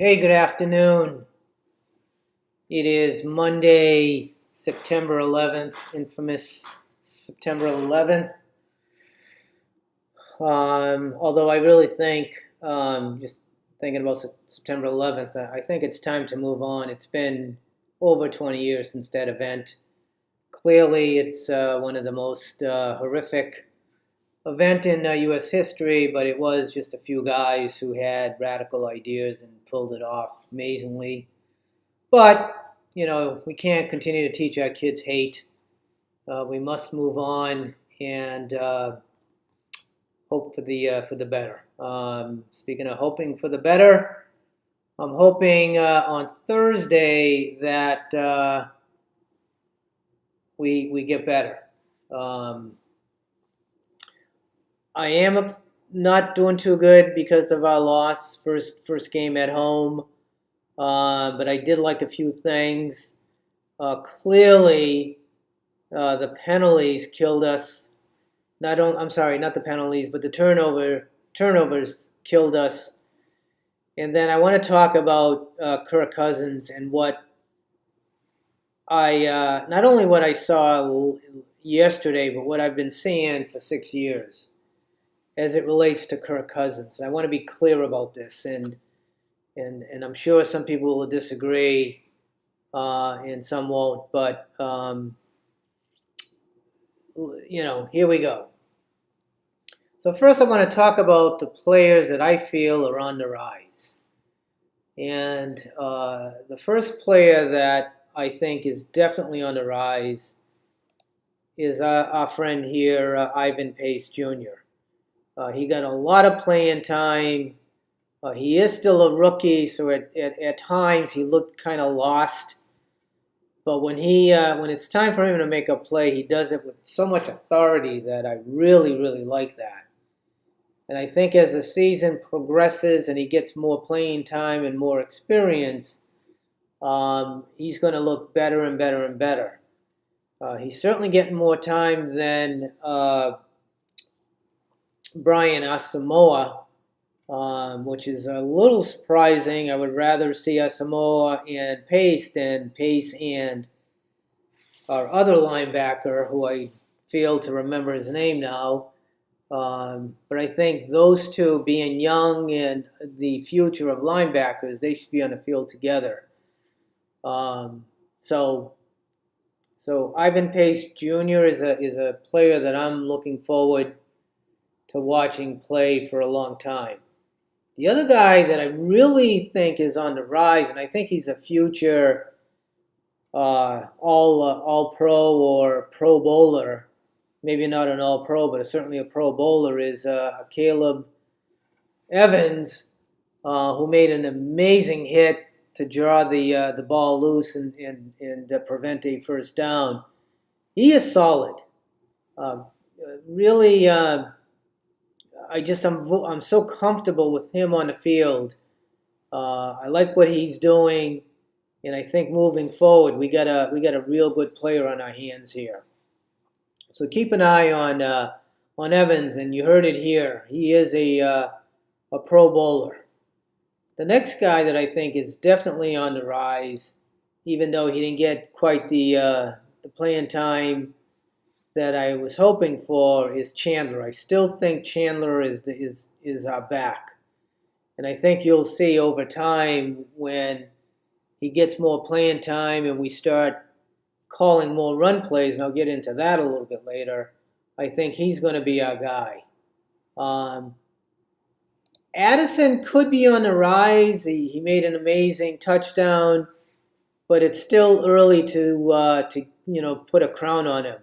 Hey, good afternoon. It is Monday, September 11th, infamous September 11th. Although I really think, just thinking about September 11th, I think it's time to move on. It's been over 20 years since that event. Clearly, it's one of the most horrific event in U.S. history, but it was just a few guys who had radical ideas and pulled it off amazingly. But, we can't continue to teach our kids hate. We must move on and hope for the better. Speaking of hoping for the better, I'm hoping on Thursday that we get better. Um, I am not doing too good because of our loss, first game at home. But I did like a few things. Clearly, the penalties killed us. I'm sorry, not the penalties, but the turnovers killed us. And then I want to talk about Kirk Cousins and what not only what I saw yesterday, but what I've been seeing for 6 years as it relates to Kirk Cousins. I want to be clear about this, and I'm sure some people will disagree, and some won't. But here we go. So first, I want to talk about the players that I feel are on the rise. And the first player that I think is definitely on the rise is our friend here, Ivan Pace Jr. He got a lot of playing time. He is still a rookie, so at times he looked kind of lost. But when it's time for him to make a play, he does it with so much authority that I really, really like that. And I think as the season progresses and he gets more playing time and more experience, he's going to look better and better and better. He's certainly getting more time than Brian Asamoah, which is a little surprising. I would rather see Asamoah and Pace than Pace and our other linebacker, who I fail to remember his name now. But I think those two, being young and the future of linebackers, they should be on the field together. So Ivan Pace Jr. is a player that I'm looking forward to watching play for a long time. The other guy that I really think is on the rise, and I think he's a future all pro or Pro Bowler, maybe not an all pro, but certainly a Pro Bowler, is Caleb Evans, who made an amazing hit to draw the ball loose and prevent a first down. He is solid. Really, I'm so comfortable with him on the field. I like what he's doing, and I think moving forward, we got a real good player on our hands here. So keep an eye on Evans, and you heard it here. He is a Pro Bowler. The next guy that I think is definitely on the rise, even though he didn't get quite the playing time that I was hoping for, is Chandler. I still think Chandler is our back, and I think you'll see over time when he gets more playing time and we start calling more run plays, and I'll get into that a little bit later. I think he's going to be our guy. Addison could be on the rise. He made an amazing touchdown, but it's still early to put a crown on him.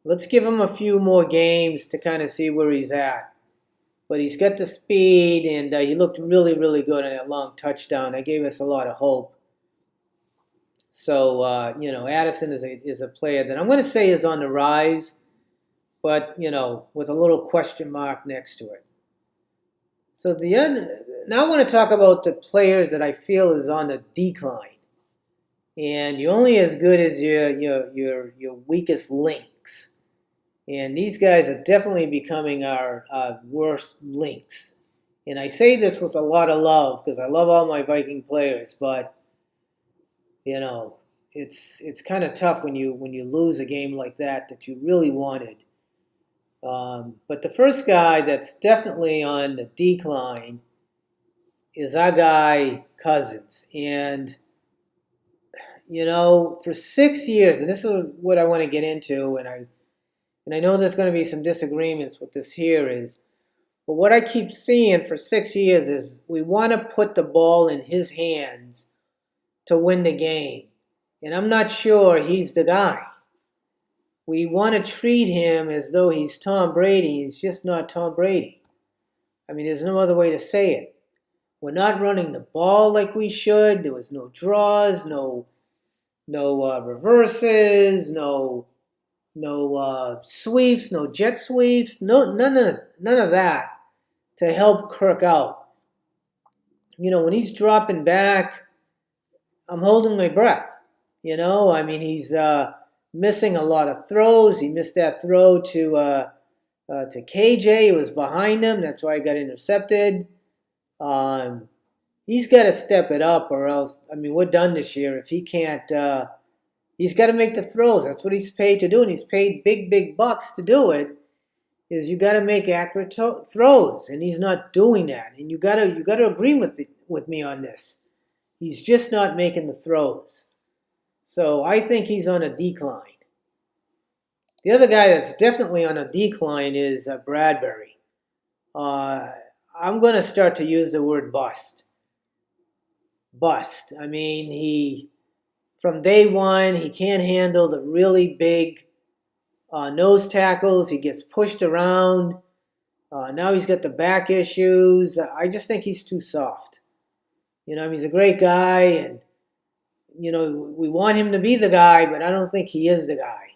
Let's give him a few more games to kind of see where he's at. But he's got the speed, and he looked really, really good on that long touchdown. That gave us a lot of hope. So, Addison is a player that I'm going to say is on the rise, but, with a little question mark next to it. So now I want to talk about the players that I feel is on the decline. And you're only as good as your weakest links. And these guys are definitely becoming our worst links. And I say this with a lot of love because I love all my Viking players, but you know, it's kind of tough when you lose a game like that you really wanted. But the first guy that's definitely on the decline is our guy Cousins, and for 6 years, and this is what I want to get into, and I know there's going to be some disagreements with this here is, but what I keep seeing for 6 years is we want to put the ball in his hands to win the game, and I'm not sure he's the guy. We want to treat him as though he's Tom Brady. He's just not Tom Brady. I mean, there's no other way to say it. We're not running the ball like we should. There was no draws, no reverses, no sweeps, no jet sweeps, none of that to help Kirk out. When he's dropping back, I'm holding my breath. I mean, he's missing a lot of throws. He missed that throw to KJ. It was behind him. That's why he got intercepted. He's got to step it up, or else, I mean, we're done this year. If he can't, he's got to make the throws. That's what he's paid to do, and he's paid big bucks to do it. Is you got to make accurate throws, and he's not doing that. And you got to agree with me on this. He's just not making the throws. So I think he's on a decline. The other guy that's definitely on a decline is Bradbury. I'm going to start to use the word bust. Bust. I mean, from day one, he can't handle the really big nose tackles. He gets pushed around. Now he's got the back issues. I just think he's too soft. He's a great guy, and we want him to be the guy, but I don't think he is the guy.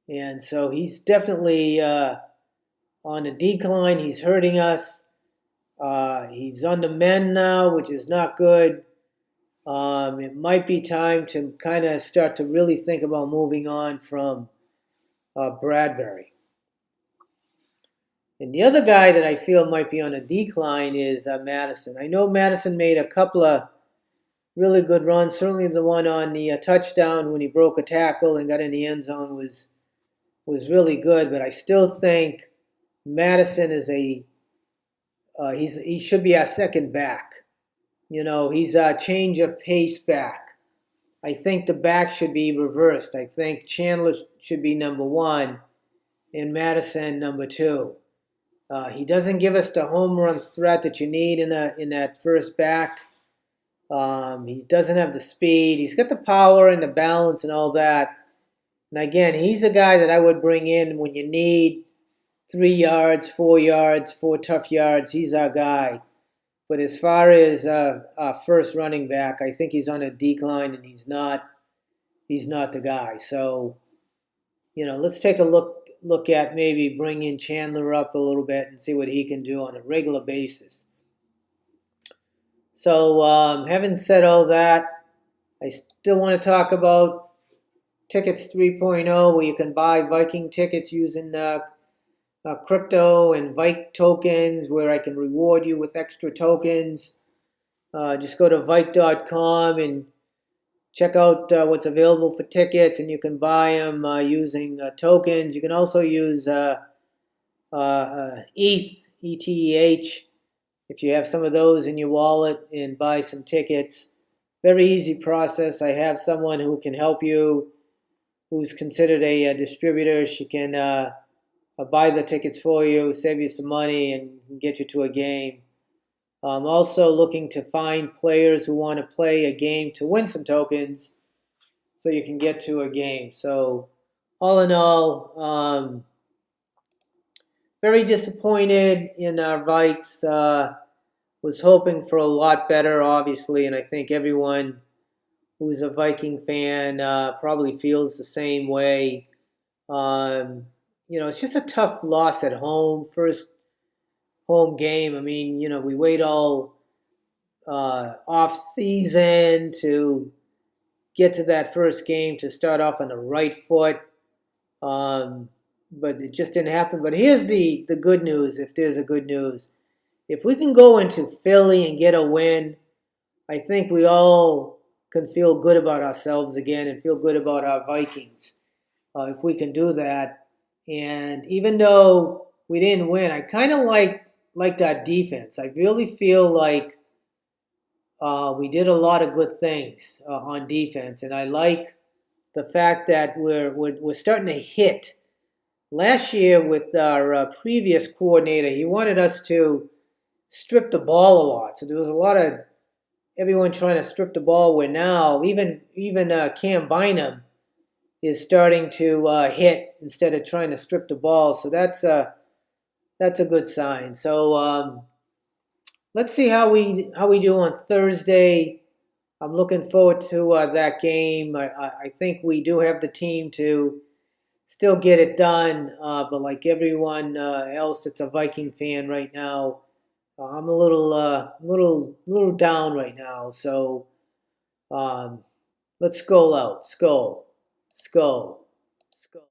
And so he's definitely on a decline. He's hurting us. He's on the mend now, which is not good. It might be time to kind of start to really think about moving on from Bradbury. And the other guy that I feel might be on a decline is Madison. I know Madison made a couple of really good runs. Certainly the one on the touchdown when he broke a tackle and got in the end zone was really good. But I still think Madison is he should be our second back. He's a change of pace back. I think the back should be reversed. I think Chandler should be number one and Madison number two. He doesn't give us the home run threat that you need in that first back. He doesn't have the speed. He's got the power and the balance and all that. And again, he's a guy that I would bring in when you need 3 yards, 4 tough yards. He's our guy. But as far as our first running back, I think he's on a decline, and he's not the guy. So, let's take a look at maybe bringing Chandler up a little bit and see what he can do on a regular basis. So, having said all that, I still want to talk about Tickets 3.0, where you can buy Viking tickets using crypto and Vike tokens, where I can reward you with extra tokens. Just go to Vike.com and check out what's available for tickets, and you can buy them using tokens. You can also use ETH, ETH, if you have some of those in your wallet, and buy some tickets. Very easy process. I have someone who can help you, who's considered a distributor. She can buy the tickets for you, save you some money, and get you to a game. I'm also looking to find players who want to play a game to win some tokens so you can get to a game. So all in all, very disappointed in our Vikes. Was hoping for a lot better, obviously, and I think everyone who's a Viking fan probably feels the same way. It's just a tough loss at home, first home game. I mean, we wait all off season to get to that first game to start off on the right foot, but it just didn't happen. But here's the good news, if there's a good news, if we can go into Philly and get a win, I think we all can feel good about ourselves again and feel good about our Vikings if we can do that. And even though we didn't win, I kind of liked our defense. I really feel like we did a lot of good things on defense, and I like the fact that we're starting to hit. Last year with our previous coordinator, he wanted us to strip the ball a lot. So there was a lot of everyone trying to strip the ball. Where now even Cam Bynum is starting to hit instead of trying to strip the ball. So that's a good sign. So let's see how we do on Thursday. I'm looking forward to that game. I think we do have the team to still get it done, but like everyone else that's a Viking fan right now, I'm a little down right now. So let's skull out, skull, skull, skull.